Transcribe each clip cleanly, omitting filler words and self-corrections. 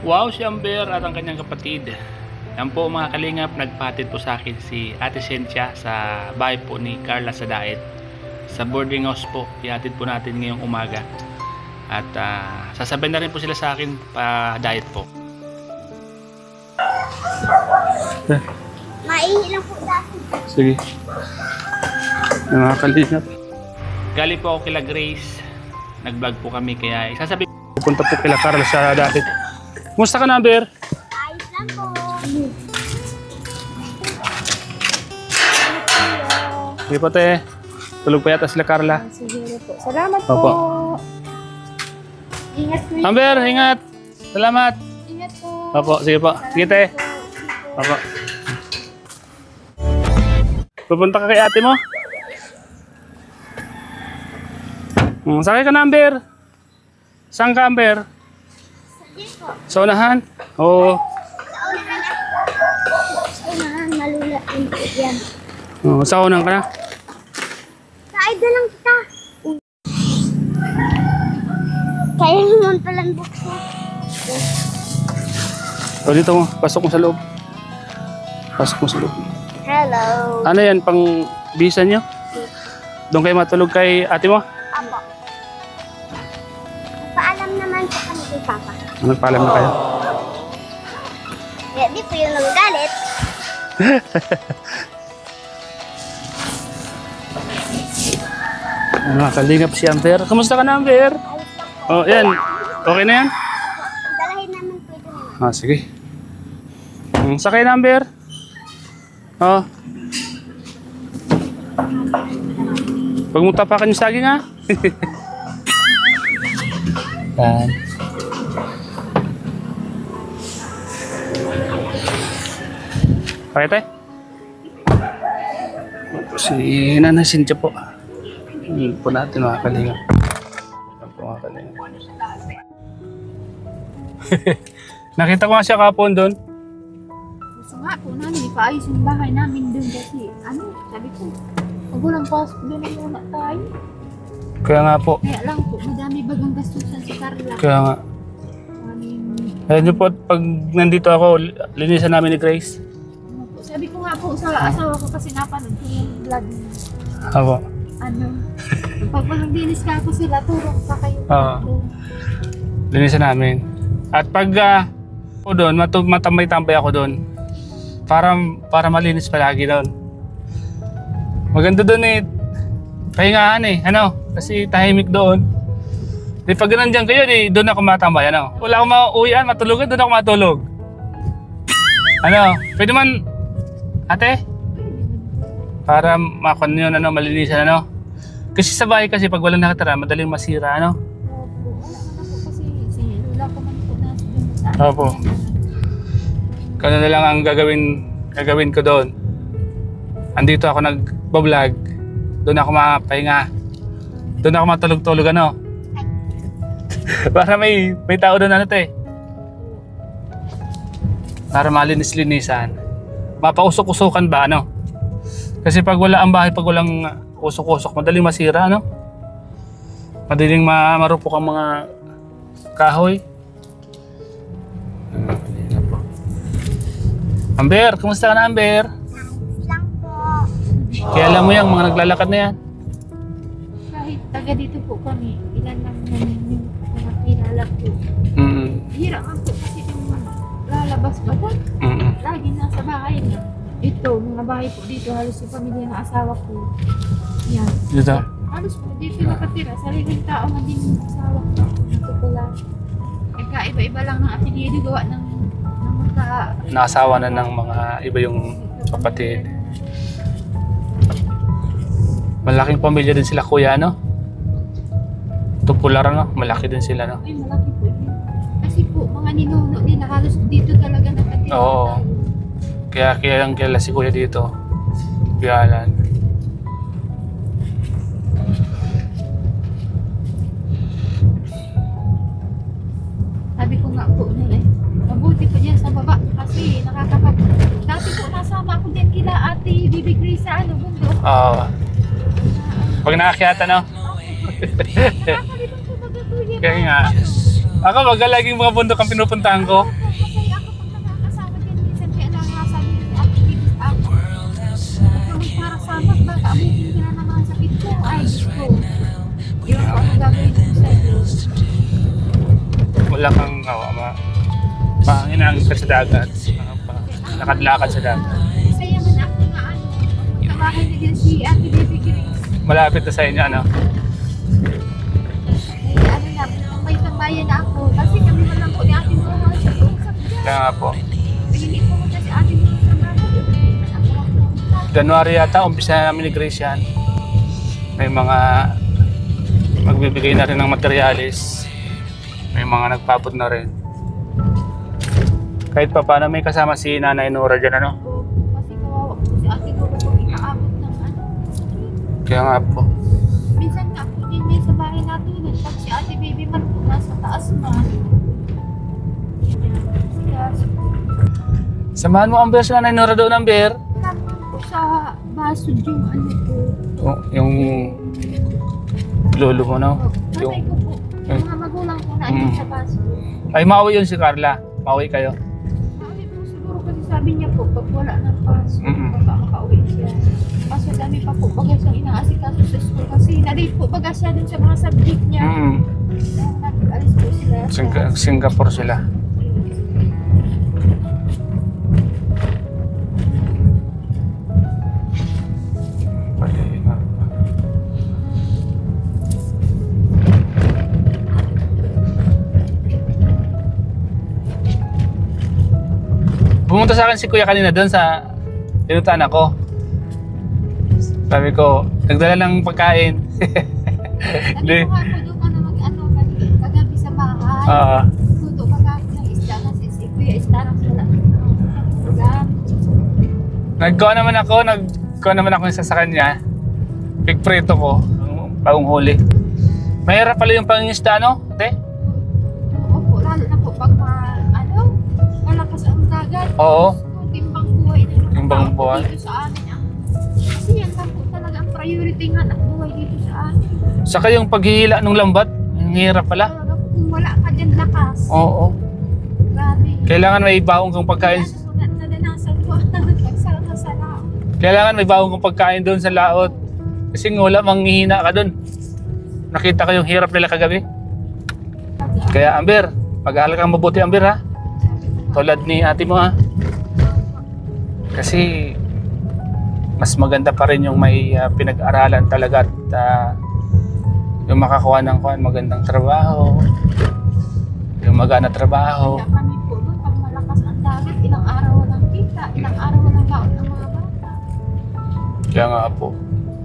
Wow, si Amber at ang kanyang kapatid. Yan po mga kalingap, nagpahatid po sa akin si Ate Cynthia sa bahay po ni Carla sa Daet. Sa boarding house po, ihatid po natin ngayong umaga. At sasabihin na rin po sila sa akin pa diet po. Maihi lang po dati. Sige. Mga kalingap. Galing po ako kila Grace. Nag-vlog po kami kaya isasabihin. Pupunta po kila Carla sa Daet. Kumusta ka na, Amber? Ayos lang po. Sige po, te. Tulog pa yata sila Carla. Sige po. Salamat Opo. po. Ingat po. Amber, ingat. Salamat. Ingat po. Opo, sige po. Sige, te. Opo. Pupunta ka kay ate mo? Sakay ka na, Amber. Saan ka, Amber? Sige po. Sa unahan? Oo. Unahan, malulain po yan. Sa unahan ka na? Kain na lang kita. Kaya naman palang buksan. O dito mo, pasok mo sa loob. Pasok mo sa loob. Hello. Ano yan, pang bisa nyo? Doon kayo matulog kay ate mo? Apo. Paalam naman po kami kay Papa. Nagpaalam na kayo? Kaya di po yung nagagalit. Mga kalingap si Amber. Kamusta ka na, Amber? Ayos lang po. O, yan. Okay na yan? Dalahin naman po ito naman. Sige. Sakay na, Amber. Huwag mong tapakan yung saging, ha? Yan. Okay, tayo? Si Nanay Cynthia po. Po natin mga kalingap. Yan po mga kalingap. Nakita ko nga siya kapon doon. Gusto nga po namin, ipaayos yung bahay namin doon kasi sabi ko, huwag walang pasok doon na muna tayo. Kaya nga po. Kaya lang po, madami bagang gastusan si Carla. Kaya nga. Ayun yung po, pag nandito ako, linisan namin ni Grace. Sabi ko nga po sa asawa ko kasi napanood ko yung vlog niya. Apo. Pag maglinis ka ako sila, turok pa kayo. Linisan namin. At pag ako doon, matambay-tambay ako doon. Para malinis palagi doon. Maganda doon eh. Pahingahan eh. Kasi tahimik doon. Di pag nandiyan kayo, doon ako matambay. Wala akong mauwian, matulugan, doon ako matulog. Pwede man, ate? Para makon yun, malinisan, Kasi sa bahay kasi pag walang nakatira, madaling masira, Opo, wala man ako kasi si Lula ko man po nasa doon sa Opo. Kano na lang ang gagawin ko doon. Andito ako nag-vlog. Doon ako mapahinga. Doon ako matulog-tulog, Para may tao doon, Para malinis-linisan. Mapausok-usukan ba, Kasi pag wala ang bahay, pag walang usok-usok, madaling masira, Madaling marupok ang mga kahoy. Amber, kumusta ka na, Amber? Ayos lang po. Kaya alam mo yung mga naglalakad na yan. kahit taga dito po kami, ilan lang namin yung mga kilala po. Hirap ako kasi yung lalabas ba ba? Lagi nasa bahay na. Ito, mga bahay po dito, halos yung pamilya ng asawa ko. Yan. Dito? Halos po dito nakatira. Sariling tao na din yung asawa ko. Natutulan. Nagkaiba-iba lang ng apelyido gawa ng magka... Naasawa na ng mga iba yung kapatid. Malaking pamilya din sila, kuya, Tupular, malaki din sila, Ay, malaki po yun. Kasi po, mga ninuno nila halos dito talaga nakatira. Oo. Kaya ang kilala si kuya dito. Kuya Alan. Sabi ko nga po na mabuti po dyan sa baba kasi nakakapag... Dati po nasama ako din kila Ate Bibi Grace sa bundok. Oo. Pag nakakyata, Nakakalibang po baga po yan. Kaya nga. Ako, wag laging mga bundok ang pinupuntahan ko. Kasi ako pag nakakasama dyan, minsan kaya lang nasabi ni Ate Baby sa ako. Kung para sama, baka abutin ka na ng mga sakit ko. Ay, Diyos ko. Yun ko, ano gagawin ko sa'yo? Wala kang maanginangin ka sa dagat. Lakad-lakad sa dagat. Saya man ako nga ano, magkabahay na din si Ate Baby Grace. Malapit na sa inyo, ano? Eh, ano na, may tambayan na ako. Kasi kami man lang po ni Ate Mama sa usap dyan. Kaya nga po. Pinili ko muna si Ate Mama sa Mama. January yata, umpisa na namin ni Grace yan. May mga magbibigay na rin ng materialis. May mga nagpabot na rin. Kahit pa paano may kasama si Nanay Nora dyan, ano? Kasi kawawa po si Ate Mama po inaabot ng ano. Kaya nga po. Minsan nga po din may sa bahay natulog. Pag si Ate Baby man po nasa taas na. Samahan mo ang beer sa Nanay Nora doon, ang beer. Naman po sa basod yung ano po. Oh, yung lolo mo, no? Tatay ko po. Yung mga magulang ko na andun sa basod. Ay, mauwi yun si Carla. Mauwi kayo. Mauwi po siguro kasi sabi niya po pag wala ng pasok, baka makauwi siya. Kaso dami pa po baga siyang inaasikaso sa school kasi na-late po baga siya dun sa mga subject niya. Dahil nag-alis po sila sa Singapore sila. Pumunta sa akin si Kuya kanina doon sa pinuntahan ako. Sabi ko, nagdala ng pagkain. Sabi ko nga po doon ka na mag-ano kagabi sa bahay. Luto kagabi ng isda kasi si Kuya Starang wala. Nagkuha naman ako isa sa kanya. Pigprito ko, bagong huli. Mahirap pala yung pangingisda, no? Ate? Opo, lalo na po pag malakas ang dagat. Oo. Timbang buhay na yung Timbang tao buhay. dito sa amin. Kasi yan lang po talaga ang priority nga ng buhay dito sa amin. Saka yung paghihila ng lambat, ang hirap pala. Talaga po, kung wala ka dyan lakas. Oo. Grabe. Kailangan may baong kang pagkain. Nadanasan ko. Pagsala sa laot. Kailangan may baong kang pagkain doon sa laot. Kasi nga wala, manghihina ka doon. Nakita ko yung hirap nila kagabi. Kaya Amber, pag-aaral kang mabuti Amber, ha? Tulad ni ate mo, ha? Kasi mas maganda pa rin yung may pinag-aralan talaga at yung makakuha ng magandang trabaho, yung magana trabaho. Kaya kami po doon, pag malakas ang dagat, ilang araw walang kita, ilang araw walang baon ng mga bata. Kaya nga po,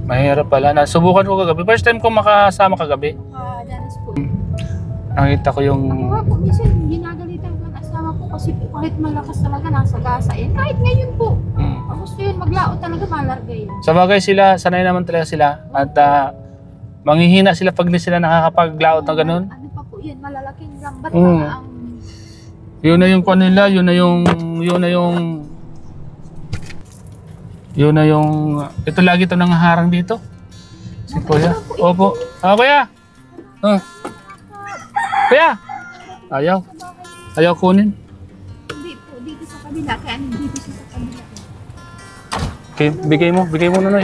mahirap pala. Nasubukan ko kagabi. First time ko makasama kagabi. Danas po. Nakita ko yung... Ako nga po, minsan ginagalitan ko ang asawa ko kasi po kahit malakas talaga nasa gasa yan. Kahit ngayon po, ang gusto yun maglaot talaga malarga yun. Sa bagay sila, sanay naman talaga sila. At manghihina sila pag di sila nakakapaglaot na ganun. Ano pa po yun, malalaking lambat Mm. pa ang... Yun na yung kwan nila, yun na yung... Ito lagi ito nangaharang dito. Si Kuya. Opo. Kuya! Kuya! Ayaw kunin. Hindi po, dito sa kabila, kaya dito siya sa kabila. Okay, bigay mo Nonoy.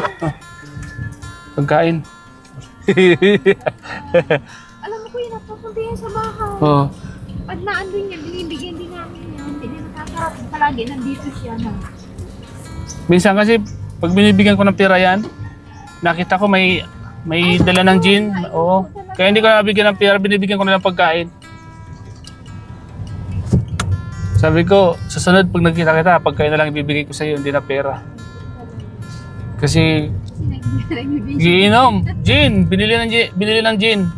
Pagkain. Alam mo ko yun, napapunta yan sa bahay. Oo. Pag naandun niya, binibigyan din namin yan. Hindi din nakakarap. Palagi nandito siya na. Minsan kasi, pag binibigyan ko ng pera yan, nakita ko may dala ng gin. Oo. Kaya hindi ko nabigyan ng pera, binibigyan ko na ng pagkain. Sabi ko, susunod pag nagkita kita, pagkain na lang ibibigay ko sa iyo, hindi na pera. Kasi, giinom. Gin. Binili ng gin.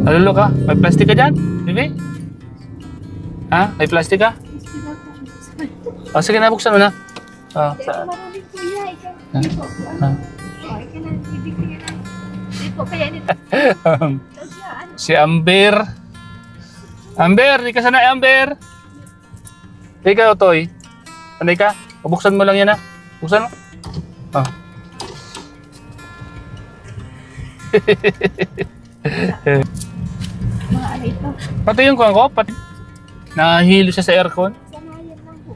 Nalulo ka? May plastic ka dyan? Bibi? Ha? May plastic ka? Oh, sige na, buksan mo na. Oh, saan? Maraming kuya, ikaw. Ikaw po. Ha? Ikaw na, bibigyan na. Hindi po, kaya nito. Si Amber. Amber, di ka sanay, Amber. Ikaw, Toy. Sanay ka? Buksan mo lang yan, ha? Buksan mo. Ah. Mga ano ito. Pati yung kuwan ko, pati nahihilo siya sa aircon. Sanayan lang po.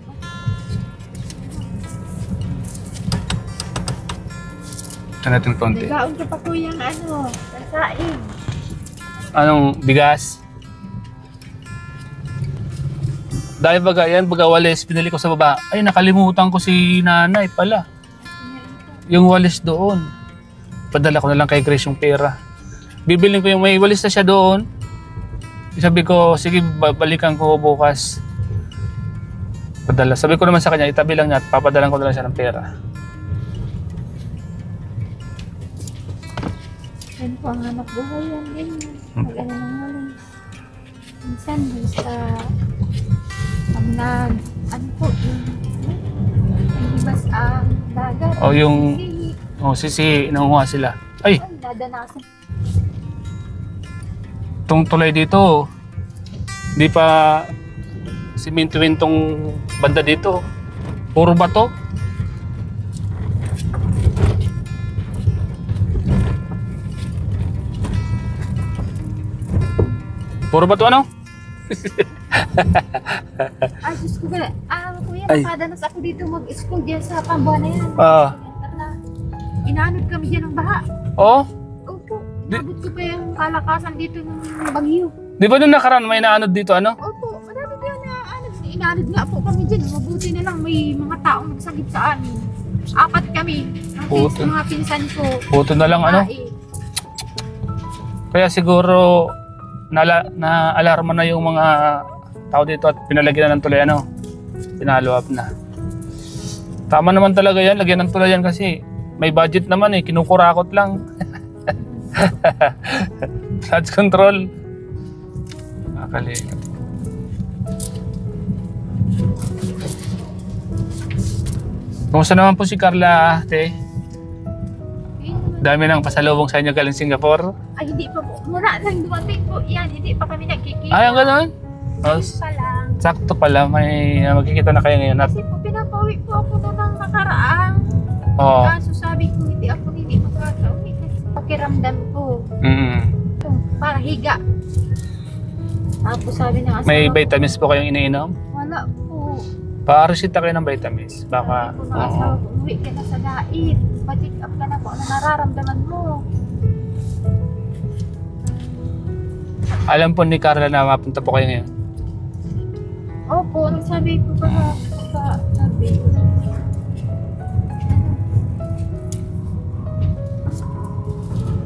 Ito natin konti. Nagaon ka pa kuya ng ano, kasain. Anong bigas? Dahil baga yan, baga walis, pinili ko sa baba. Ay, nakalimutan ko si nanay pala. Yung walis doon. Padala ko na lang kay Grace yung pera. Bibilin ko yung may walis na siya doon. Sabi ko, sige, balikan ko bukas. Padala. Sabi ko naman sa kanya, itabi lang niya at papadalan ko na lang siya ng pera. Yan po ang anak buhay yan din. Mag-ano ng walis. Minsan, sa pag ano po, yung ibas ang dagat. O yung, Kasi, sisi, nangunguha sila. Ay, dadanasan. itong tulay dito, hindi pa simintuin tong banda dito. Puro bato. Puro bato ano? Ay, Diyos ko pala. Kuya, Ay. nakadanas ako dito mag-school dyan sa Pambuan na yan. Inanod kami dyan ng baha. Oh, Opo, nabot ko pa yung kalakasan dito ng bagyo. di ba nung nakaraan may naanod dito ano? Opo, marami pa yan na inanod nga po kami dyan. Mabuti na lang may mga taong nagsagip sa amin. 4 kami. Puto. Mga pinsan ko. Puto na lang ano? Bae. Kaya siguro na-alarma na yung mga tao dito at pinalagyan na ng tulay ano? Pinalo up na. Tama naman talaga yan, lagyan ng tulay yan kasi may budget naman eh, kinukurakot lang. Flood control. Nakalimutan. Kumusta naman po si Carla, ate? Dami ng pasalubong sa inyo galing Singapore. Ay, hindi pa po. Mura lang dumating po yan. Hindi pa kami nagkikita. Ay, ang gano'n? Oh, Pa lang. sakto pala, may magkikita na kayo ngayon. At, Kasi po, pinapawi po ako na ng nakaraang. oh, Kaso sabi ko, hindi makakauwi kasi pakiramdam ko. Ito, para higa. Tapos sabi ng asawa may ko, vitamins po kayong iniinom? wala po. Paaresita kayo ng vitamins. Baka, Sabi ko ng asawa ko, uwi ka na sa dait. Pa-check up ka na po. Ano nararamdaman mo? alam po ni Carla na mapunta po kayo ngayon. Opo, nagsabi ko pa sa sabi.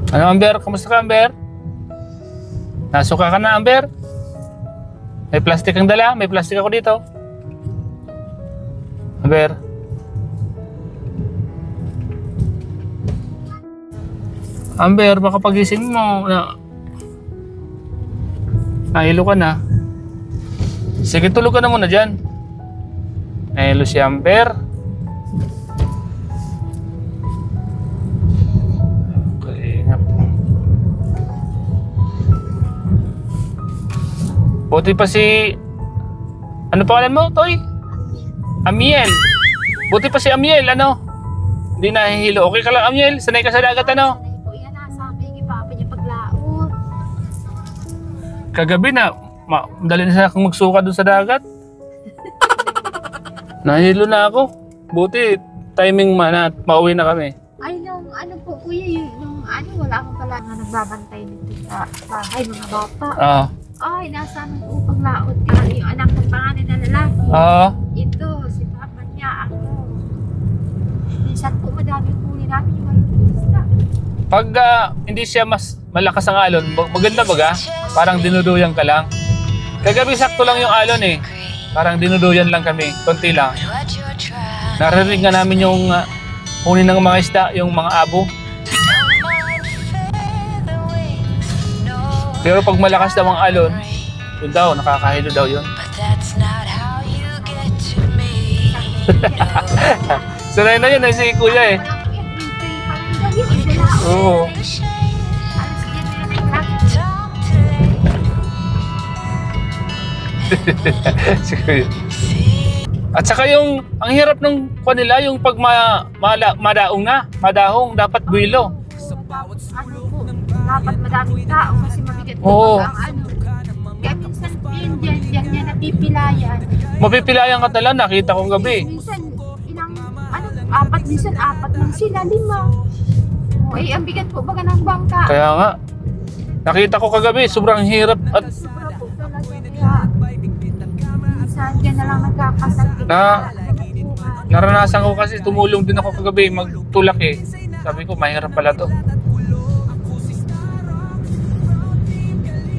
Ano, Amber? Kamusta ka, Amber? Nasuka ka na, Amber? May plastic ang dala? May plastic ako dito. Amber? Amber, baka pagising mo. Nahilo ka na. Sige, tulog ka na muna dyan. Nahilo si Amber. Okay, nga po. Buti pa si... Ano pangalan mo, Toy? Amiel. Buti pa si Amiel, ano? Hindi nahihilo. Okay ka lang, Amiel? Sanay ka sa dagat, ano? Sanay po yan, sabi ni Papa niya paglaot. Kagabi na, dali na siya akong magsuka doon sa dagat. Nahilo na ako. Buti, timing man at mauwi na kami. Ay, nung ano po kuya, yung ano, wala akong pala na nagbabantay dito sa bahay, mga bata. Ah. Ay, nasa nang upang laot ka, yung anak ng panganay na lalaki. Ito, si Papa niya, ako. Minsan po, madami huli namin yung malupista. Pag hindi siya mas malakas ang alon, maganda baga? Parang dinuduyan ka lang. Kagabi sakto lang yung alon eh. Parang dinuduyan lang kami, konti lang. Narinig nga namin yung huni ng mga isda, yung mga abo. Pero pag malakas daw ang alon, yun daw, nakakahilo daw yun. Sanay na yun eh, si kuya eh. Oo. Si kuya. At saka yung, ang hirap ng kanila, yung pag madaong na, madahong, dapat buwilo. Ano po, dapat madaming tao kasi mabigat po Oo. ang ano. Kaya minsan yun dyan napipilayan. Mapipilayan ka tala, nakita ko gabi. Minsan, ilang, minsan apat lang sila, 5. O eh, ang bigat po baga ng bangka. Kaya nga, nakita ko kagabi, sobrang hirap at Sobra po talaga. Kaya, minsan dyan na lang nagkakasakit. naranasan ko kasi tumulong din ako kagabi magtulak eh. Sabi ko, mahirap pala to.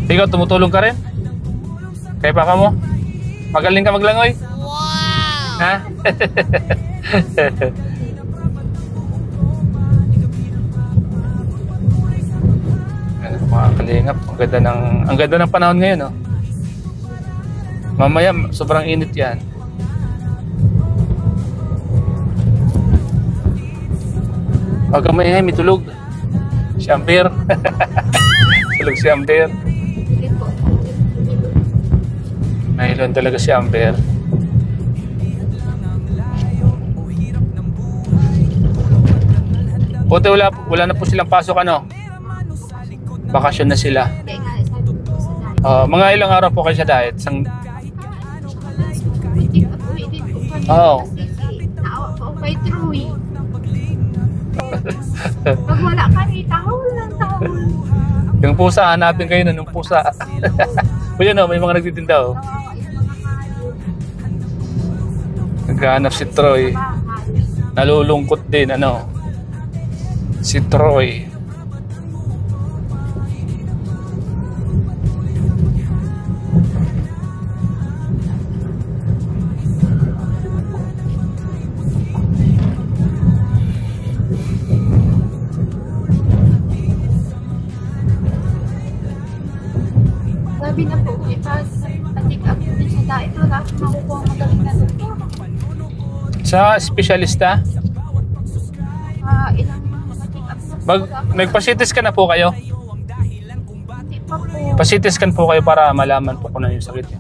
Ikaw, tumutulong ka rin? Kaya pa ka mo? Magaling ka maglangoy? Wow! Ha? Ano, mga kalingap, ang ganda ng panahon ngayon, oh. Mamaya, sobrang init yan. Pag may tulog. Si Amber. Tulog si Amber. Bigat po. Nahilon talaga si Amber. Buti wala na po silang pasok, ano? Bakasyon na sila. Kaya nga, sabi ko sa dahil. Mga ilang araw po kayo sa diet? Uwi din po kami. Oo. Kasi naawa po ako kay Troy. Pag wala kami, tahol ng tahol. Yung pusa, hanapin kayo nun, yung pusa. O yun, may mga nagtitinda, oh. Nawawa yung mga hayop. Naghahanap si Troy. Bahay. Nalulungkot din, ano? Si Troy. Sabi na po, ipag patik up din sa diet. Wala akong makukuha magaling na doktor. Sa espesyalista, Ilang patik up na po. nagpa-CT scan na po kayo? Hindi pa po. Pa-CT scan po kayo para malaman po kung ano yung sakit niya.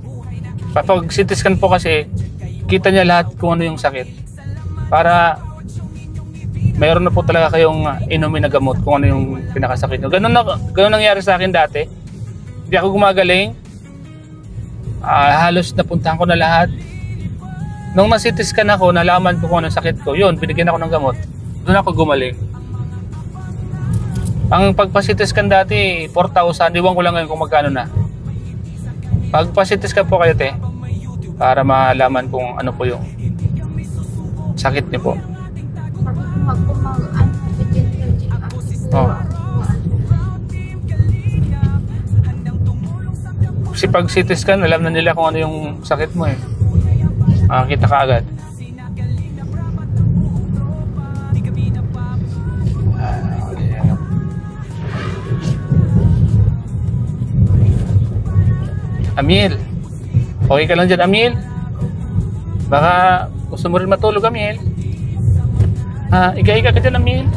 Pag CT scan po kasi, kita niya lahat kung ano yung sakit. Para mayroon na po talaga kayong inumin na gamot kung ano yung pinakasakit niyo. Ganun nangyari sa akin dati. Hindi ako gumagaling. Halos napuntahan ko na lahat. Nung ma-CT scan ako, nalaman ko kung ano sakit ko. Yun, binigyan ako ng gamot. Doon ako gumaling. Ang pagpa-CT scan dati, 4,000. Iwan ko lang ngayon kung magkano na. Pagpa-CT scan po kayo, te, para malaman kung ano po yung sakit niyo po. Sabi ko bigyan check up. Oh. Kasi pag CT scan, alam na nila kung ano yung sakit mo eh. Makakita ka agad. Amil, okay ka lang dyan, Amil? Baka gusto mo rin matulog, Amil? Iga-iga ka dyan, Amil?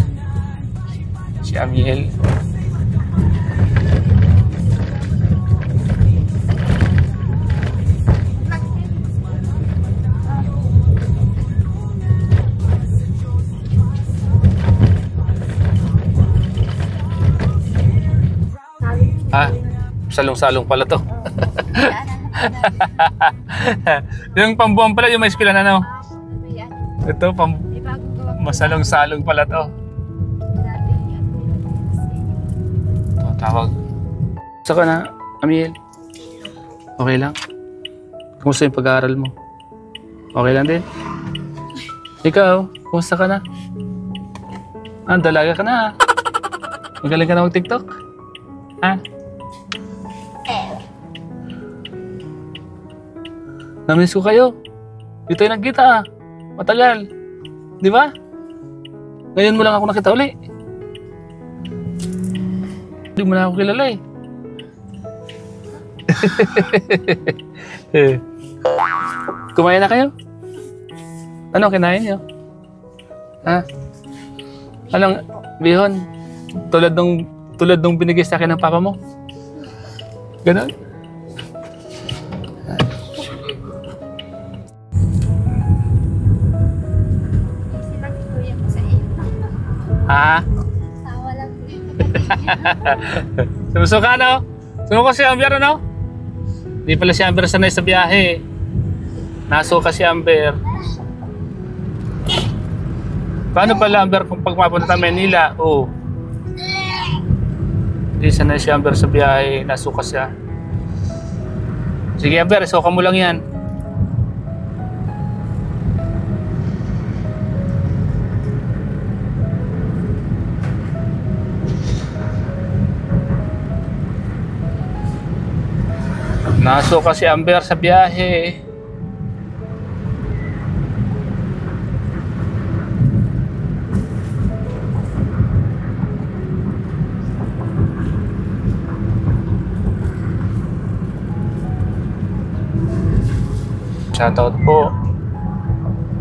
Si Amil. Salong-salong pala to. Yung pambuwan pala, yung may eskwela na, no? Ito, masalong-salong pala to. Ito, tawag. Saka na, Amiel. Okay lang? Kumusta yung pag-aaral mo? Okay lang din? Ikaw, kumusta ka na? Dalaga ka na, ha? Magaling ka na mag-TikTok? Ha? Namiss ko kayo. Dito yung nagkita, ah. Matagal. Di ba? Ngayon mo lang ako nakita uli. Hindi mo na ako kilala eh. Kumain na kayo? Ano kinain niyo? Ha? Anong bihon? Tulad nung binigay sa akin ng papa mo? Ganon? Ha? Tawa lang po yung kapatid niya. Sumusuka, no? Sumuko si Amber, ano? Hindi pala si Amber sanay sa biyahe. Nasuka si Amber. Paano pala Amber kung pag mapunta Manila? Oo. Hindi sanay si Amber sa biyahe. Nasuka siya. Sige Amber, suka mo lang yan. Nasuka si Amber sa biyahe. Shoutout po.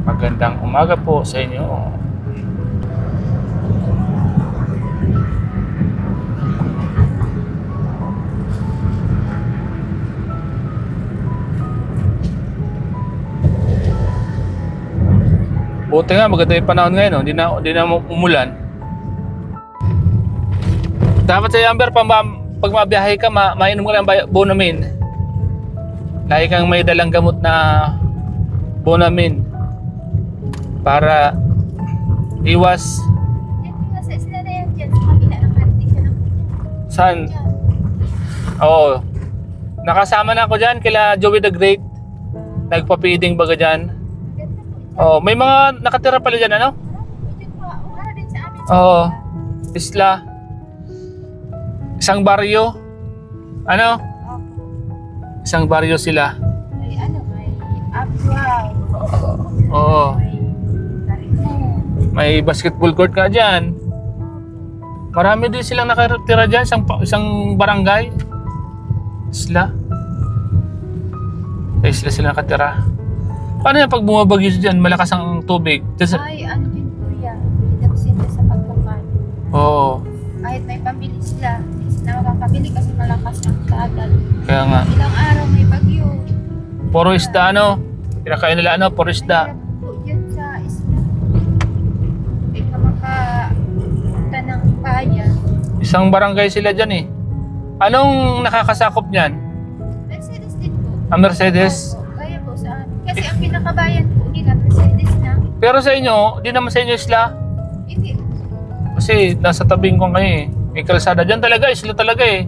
Magandang umaga po sa inyo. Buti nga, maganda yung panahon ngayon, no? Hindi na umulan. Dapat sa Amber, pag mabiyahe ka, mainom ka ng Bonamin. Lagi kang may dalang gamot na Bonamin. Para iwas. Ito nga sa isla na yan dyan. Sa kabila ng kanti siya ng Saan? Oo. Nakasama na ako dyan, kila Joey the Great. Nagpa-feeding baga dyan. Oh, may mga nakatira pala dyan, ano? Wala din sa amin. Oo. Isla. Isang baryo. Ano? Isang baryo sila. May may Abwao. Oo. May Carino. May basketball court ka dyan. Marami din silang nakatira dyan. Isang barangay. Isla. Sa isla sila nakatira. Paano yan pag bumabagyo dyan? Malakas ang tubig. Ay, ano din po yan. Pinapsin na sa pagkakan. Oo. Kahit may pambili sila, hindi sila makakabili kasi malakas ang dagat. Kaya nga. Ilang araw may bagyo. Puro isda, ano? Pinakain nila, ano? Puro isda. Hirap po dyan sa isla. Hindi ka makapunta ng bayan. Isang barangay sila dyan eh. Anong nakakasakop niyan? Mercedes din po. Mercedes? Opo, kaya po sa amin. Kasi ang pinakabayan po nila, Mercedes na. Pero sa inyo, di naman sa inyo isla. Hindi. Kasi nasa tabing ko kayo eh. May kalsada dyan talaga, isla talaga eh.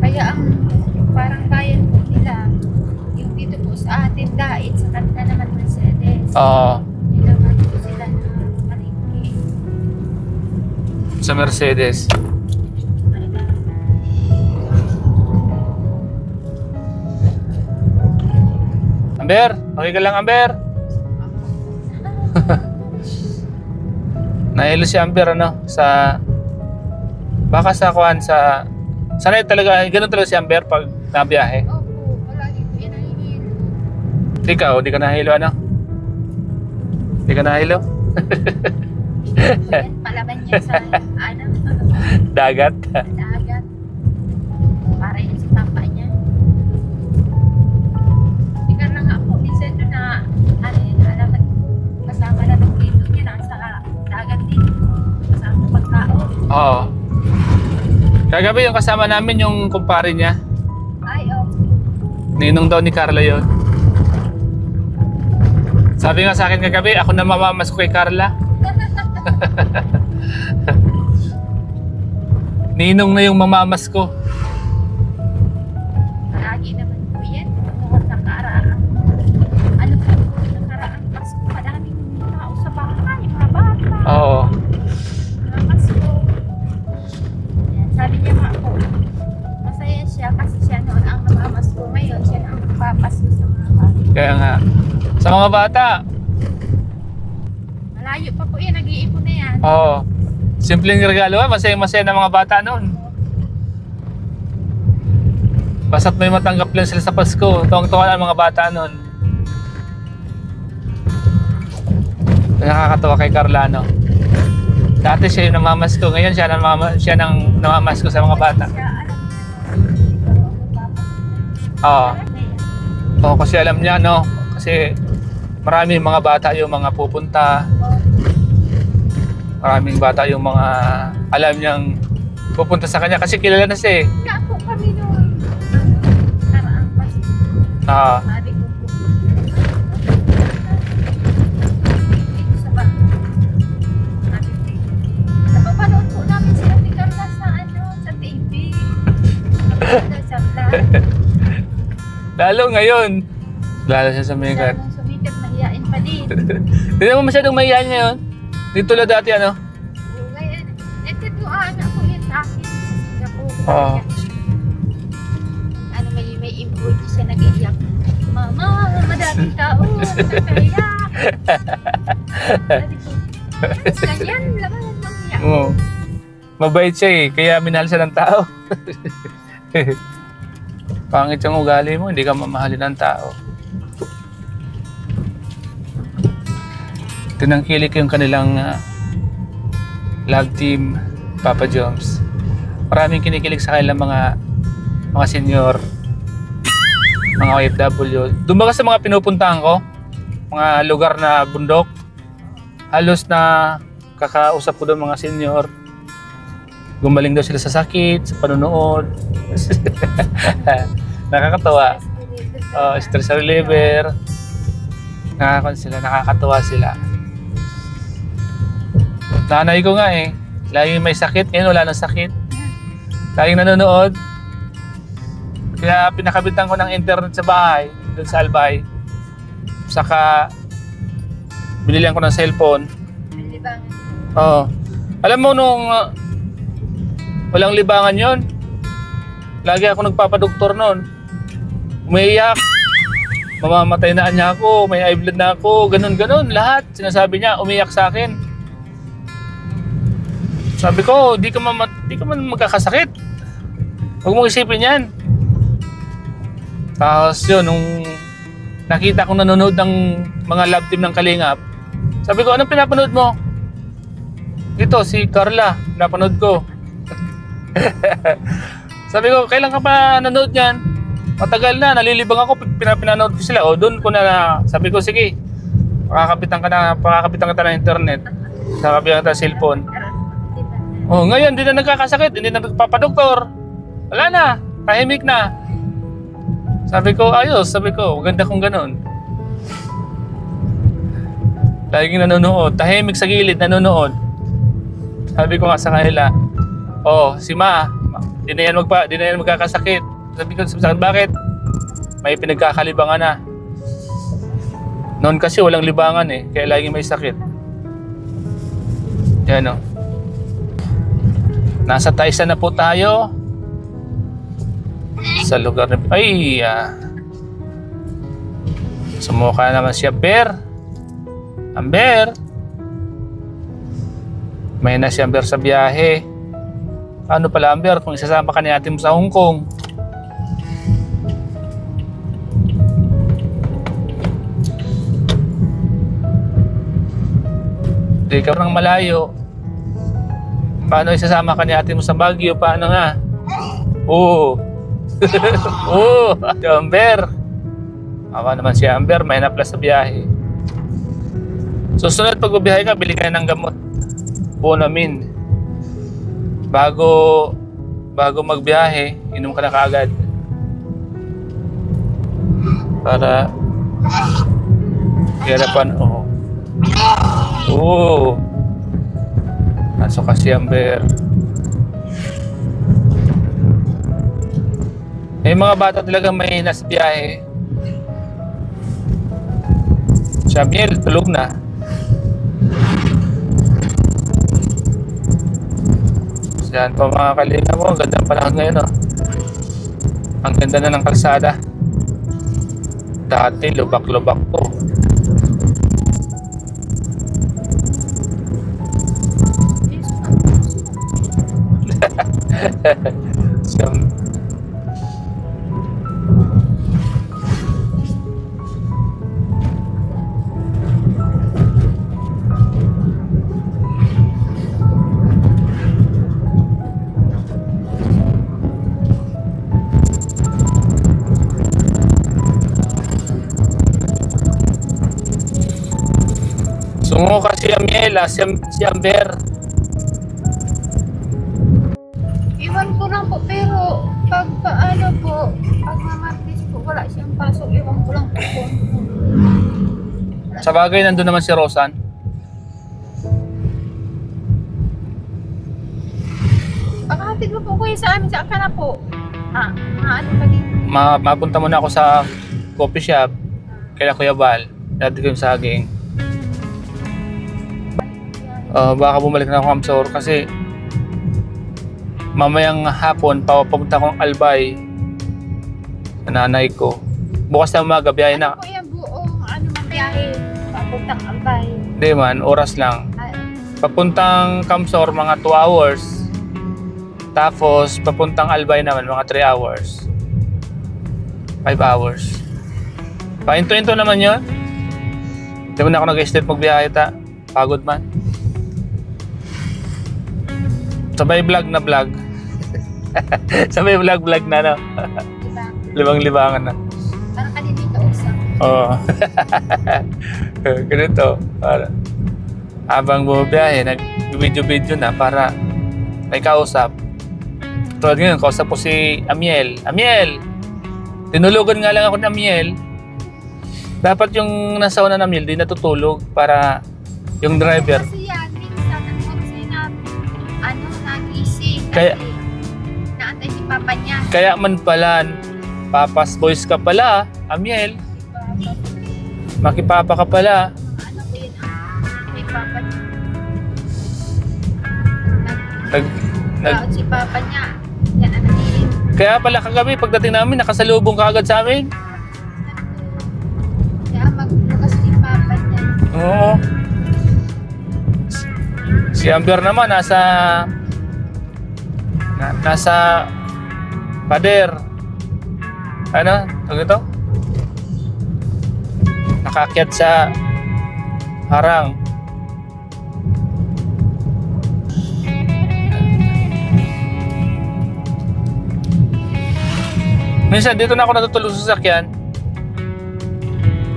Kaya ang parang bayan po nila, yung dito po sa atin, dait, sa kanila naman Mercedes. Oo. Hindi naman po sila na malingki. Sa Mercedes. Amber, okay ka lang Amber? Nahilo si Amber ano sa baka sa kuan sa sanay talaga ganun talaga si Amber pag nabiyahe. Opo, palagi po yan nahihilo. Ikaw, di ka nahilo ano? Di ka nahilo? Yan, palaban niya sa ano, Dagat. dagat. Para yun si papa niya. Ikaw na nga po, minsan doon na ano yun, alamat kasama na ng dito niya, nasa dagat din. Kasama pagkaon. Oo. Kagabi yung kasama namin yung kumpare niya. Ay, oh. Ninong daw ni Carla yon. Sabi nga sa akin kagabi, ako na mamamas ko kay Carla. Ninong na yung mamamas ko. Lagi naman po yan. Noong nakaraang, ano po, nakaraang Pasko, madaming tao sa bahay, mga bata. Oo. Mga Pasko. Yan, sabi niya nga po, masaya siya kasi siya noon ang namamasko. Ngayon, siya na ang papasko sa mga bata. Kaya nga. Sa mga bata. Malayo pa po yan, nag-iipon na yan. Oo. Simpleng regalo. Masaya-masaya ng mga bata noon. Basta't may matanggap lang sila sa Pasko. Tuwang-tuwa ang mga bata noon. Nakakatawa kay Carla, no? Dati siya yung namamasko. Ngayon siya nang namamasko sa mga bata. Siya, alam niya, ikaw ang magpapasko. Oo. Alam na yan. Oo, kasi alam niya, no? Kasi maraming mga bata yung mga pupunta. Maraming bata yung mga alam niyang pupunta sa kanya kasi kilala na siya eh. Kaya po kami noon. Naraang Pasko. Ah, Sabi ko po. Dito sa ba? Napapanood po namin sila ni Carla sa sa TV. Sa vlog. lalo ngayon. Lalo siya sa Megan. Nung sumikat, mahiyain pa din. Hindi naman masyadong mahihayin ngayon. Hindi tulad dati, ano? Ngayon, nagtatuaan ako yun sa akin sa Singapore. Oo. Ano, may import siya nag-iyak. Mama, madaming tao, nakakaiyak. Sabi ko, ganyan, laman ng iyak. Oo. Mabait siya eh, kaya minahal siya ng tao. Pangit yung ugali mo, hindi ka mamahalin ng tao. Tinangkilik yung kanilang love team, Papa Joms. Maraming kinikilig sa kanilang mga senior, mga OFW. Dumbaga sa mga pinupuntahan ko, mga lugar na bundok, halos na kakausap ko doon mga senior. Gumaling daw sila sa sakit, sa panonood. Nakakatawa. Stress reliever. Nakakatawa sila. Nanay ko nga eh. Laging may sakit. Ngayon wala nang sakit. Laging nanonood. Kaya pinakabitan ko ng internet sa bahay. Doon sa Albay. Saka binilihan ko ng cellphone. Libangan. Oo. Alam mo nung walang libangan yon, lagi ako nagpapadoktor noon. Umiiyak. Mamamatay na niya ako. May eye blood na ako. Ganun-ganun. Lahat. Sinasabi niya. Umiiyak sa akin. Sabi ko, di ka man magkakasakit. Huwag mong isipin yan. Tapos yun, nung nakita kong nanonood ng mga love team ng Kalingap, sabi ko, anong pinapanood mo? Ito, si Carla. Pinapanood ko. Sabi ko, kailan ka pa nanonood yan? Matagal na, nalilibang ako, pinapanood ko sila. O, doon ko na, sabi ko, sige, pakakapitan ka na ng internet. Pakakapitan ka na ng cellphone. Oh, ngayon, hindi na nagkakasakit, hindi na nagpapadoktor. Wala na, tahimik na. Sabi ko, ayos, ganda kong ganun. Laging nanonood, tahimik sa gilid, nanonood. Sabi ko nga sa kanila, oh, si Ma, di na yan magkakasakit. Sabi ko, bakit? May pinagkakalibangan na. Noon kasi walang libangan eh, kaya laging may sakit. Yan o. Nasa Taisan na po tayo. Sa lugar na... Ay! Sumukha naman si Amber. Amber! May na si Amber sa biyahe. Ano pala, Amber, kung isasama ka ni ate mo sa Hong Kong? Hindi ka nang malayo. Paano isasama ka ni ate mo sa Baguio? Paano nga? Oo. Oo. Si Amber. Ako naman si Amber. May na-plus sa biyahe. Susunod pag bubiyahe ka, bili ka ng gamot. Bonamin. Bago magbiyahe, inom ka na kaagad. Para hirapan. Oo. Oo. Pasok ka si Amber. May mga bata talaga may nasa biyahe. Si Amiel, tulog na. Yan pa mga Kalinga mo. Ang ganda panahon ngayon, oh. Ang ganda na ng kalsada. Dati, lubak-lubak to. Tungo kasi Amiel, si Amber. Iwan ko lang po, pero pag paano po, pag mamartis po, wala siyang pasok, iwan ko lang po. Sa bagay, nandun naman si Rosan. Pagkahatid mo po kayo sa amin, saan ka na po? Ano ka din? Mapunta muna ako sa coffee shop. Kaya Kuya Val. Dati ko yung saging. Baka bumalik na ako Kamsor kasi mamayang hapon papunta akong Albay sa nanay ko. Bukas na umaga, biyahe na. Ano po yan buong, ano mang biyahe? Papuntang Albay. Hindi man, oras lang. Ay, Papuntang Kamsor, mga 2 hours. Tapos, papuntang Albay naman, mga 3 hours. 5 hours. Pahinto-hinto naman yun. Hindi mo na ako nag-start magbiyahe ta. Pagod man. Sabay vlog na vlog. Sabay vlog na, no? diba? Libang-libangan na. Parang kanina yung kausap. Oo. Ganito. Habang bumabiyahe, nag-video na para may kausap. Tulad ngayon, kausap ko si Amiel. Amiel! Tinulugan nga lang ako ng Amiel. Dapat yung nasa una ng Amiel, di natutulog para yung driver. Kasi yan, minsan, kasi nag-isip. Kaya- Naantay si Papa niya. Kaya man pala, papas boys ka pala, Amiel. Makipapa ka pala. Ano ko yun, kay Papa niya. Nag, Si Papa niya. Yan ang nagiging. kaya pala kagabi, pagdating namin, nakasalubong ka agad sa amin. Kaya magbukas si Papa niya. Oo. Si Amber naman nasa pader. Ano? Tawag ito? Nakaakyat sa harang. Minsan dito na ako natutulog sa sasakyan.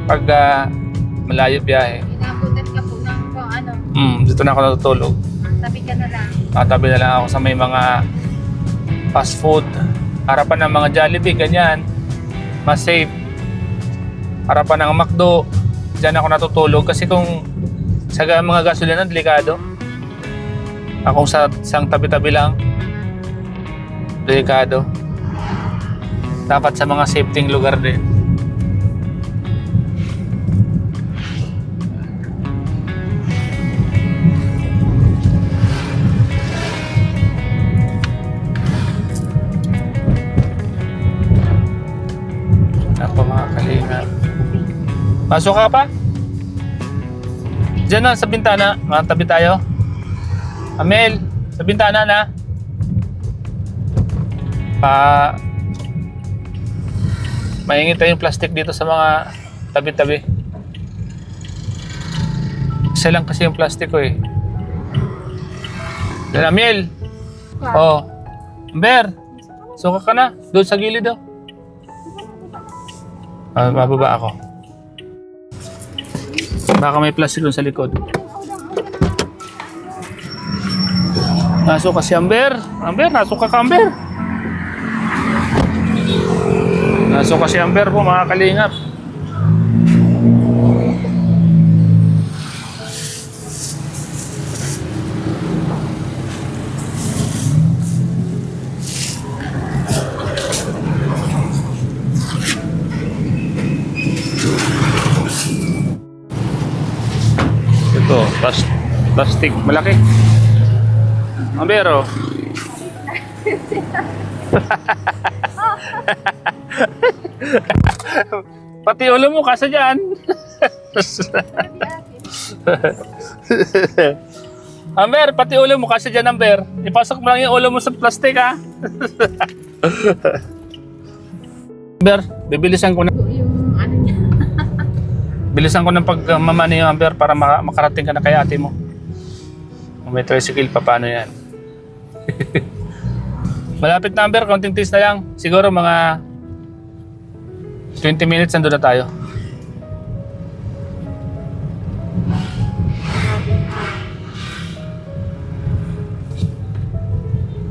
Pag malayo biyahe. Inabutan ka po ng kung ano. Dito na ako natutulog. Tabi ka na lang. Tatabi na lang ako sa may mga fast food. Harapan ng mga Jollibee, ganyan. Mas safe. Harapan ng McDo. Diyan ako natutulog kasi kung sa mga gasolina, delikado. Ako sa isang tabi-tabi lang, delikado. Dapat sa mga safety lugar din. Ako mga kalinga. Pasok ka pa? Diyan na sa bintana. Mga tabi tayo. Amel, sa bintana na. Maingit tayong plastic dito sa mga tabi-tabi. Isa lang kasi yung plastic ko eh. Diyan, Amel. Oh. Amber. Suka ka na. Doon sa gilid oh. Mababa ako. Baka may plastic doon sa likod. Nasuka si Amber. Amber, nasuka ka Amber. Nasuka si Amber po mga kalingap. Ito, plastic, malaki. Amber, oh. Pati ulo mo kasa dyan. Amber, pati ulo mo kasa dyan, Amber. Ipasok mo lang yung ulo mo sa plastic, ha? Amber, bibilisan ko na. Yung ano niya. Bilisan ko ng pagmamani yung Amber para makarating ka na kay ate mo. Kung may tricycle pa, paano yan? Malapit na Amber, counting tiis na lang. Siguro mga 20 minutes nandun na tayo.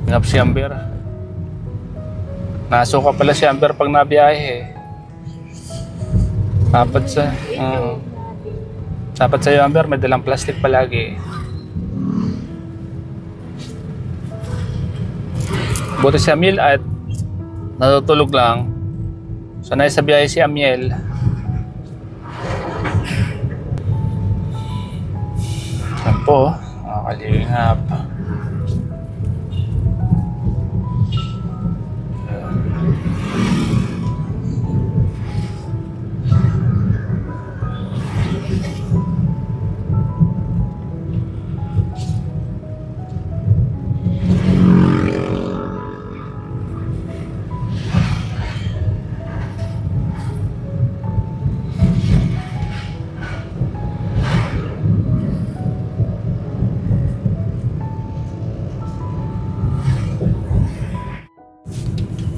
Ngap si Amber. Nasuka pala si Amber pag nabiyahe eh. Dapat sa... dapat sa'yo Amber, may dalang plastic palagi. Buti si Amiel at natutulog lang. Sanay sa biyahe si Amiel. Yan po, nakakalingap.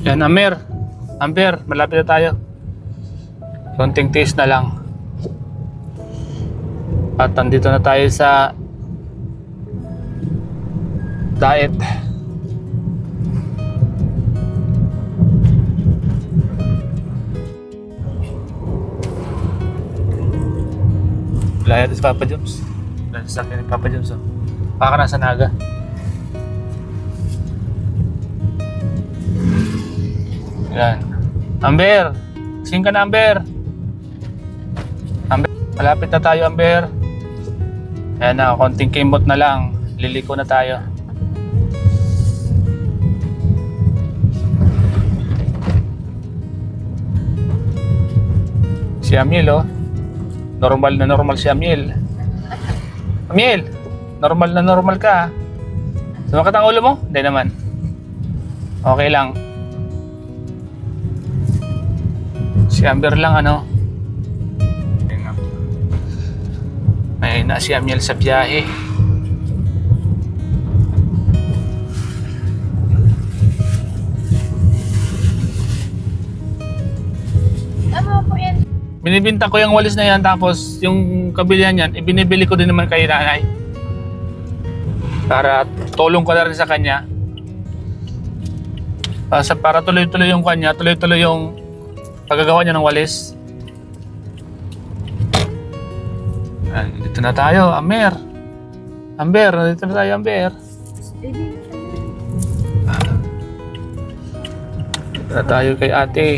Yan, Amber. Amber, malapit na tayo. Konting taste na lang. At andito na tayo sa diet. Layat si Papa Joms. Layat sa akin ni Papa Joms. Oh. Baka nasa Naga. Yan. Amber! Sing ka na, Amber! Amber, malapit na tayo, Amber. Ayan na, konting kimot na lang. Liliko na tayo. Si Amiel, oh. Normal na normal si Amiel. Amiel! Normal na normal ka, ha? Sumakit ang ulo mo? Hindi naman. Okay lang. Si Amber lang ano. May na si Amiel sa biyahe. Ano po yan? Binibinta ko yung walis na yan, tapos yung kabilyan yan, ibinibili ko din naman kay nanay. Para tulong ko na rin sa kanya. Para tuloy-tuloy yung kanya, tuloy-tuloy yung pagagawa niya ng walis. Dito na tayo, Amber. Amber, dito na tayo, Amber. Dito na tayo kay ate.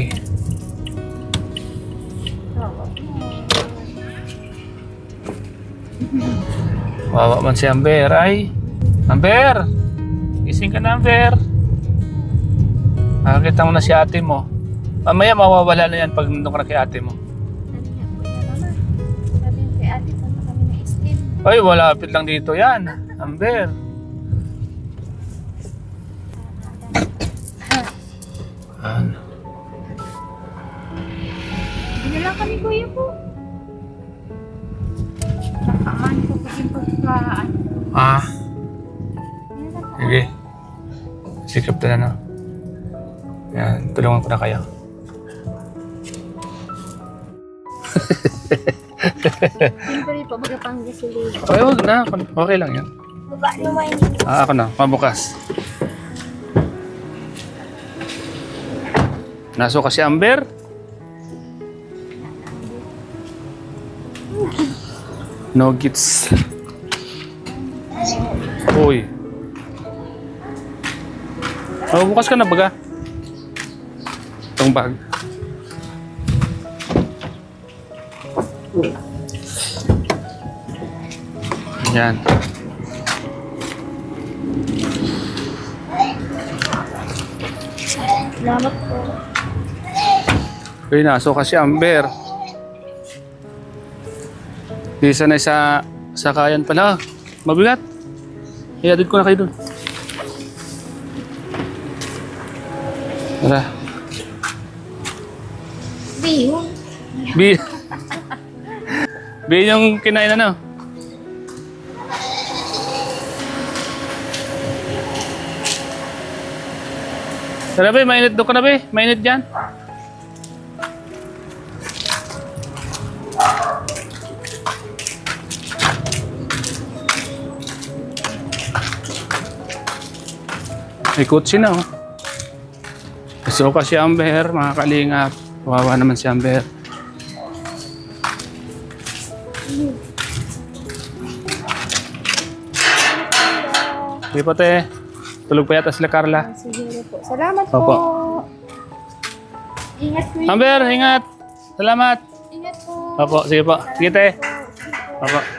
Wawa man si Amber. Ay, Amber! Gising ka na, Amber. Nakakita mo na si ate mo. Mamaya mawawala na yan pag nandun ka na kay ate mo. Sabi niya kay ate, punta kami na steam. Ay, malapit lang dito yan, Amber. Ano? Hindi lang kami kuya po. Nakaman ko pa yung pagkaan. Ah, sige. Sikap na no. Yan, tulungan ko na kayo. Siyempre po, baga pang gasolina. Okay, huwag na. Okay lang yan. Baba naman. Ako na, pabukas. Naso kasi Amber. No gits. Uy. Oh, bukas ka na baga. Itong bag. Yan. Salamat po. Uy, naso kasi Amber. Di sanay sa sakayan pala. Mabigat. Iadid ko na kayo dun. Tara. Bihon. Bi yung kinain ano? Tara be, mainit doon ka na be. Mainit dyan. May kutsi na oh. So ka si Amber, mga kalingap. Kawawa naman si Amber. Sige po te. Tulog pa yata sila Carla. Siguro po. Salamat Opo. po. Ingat po. Amber, ingat. Salamat. Ingat po. Opo, sige po. Sige te. Opo.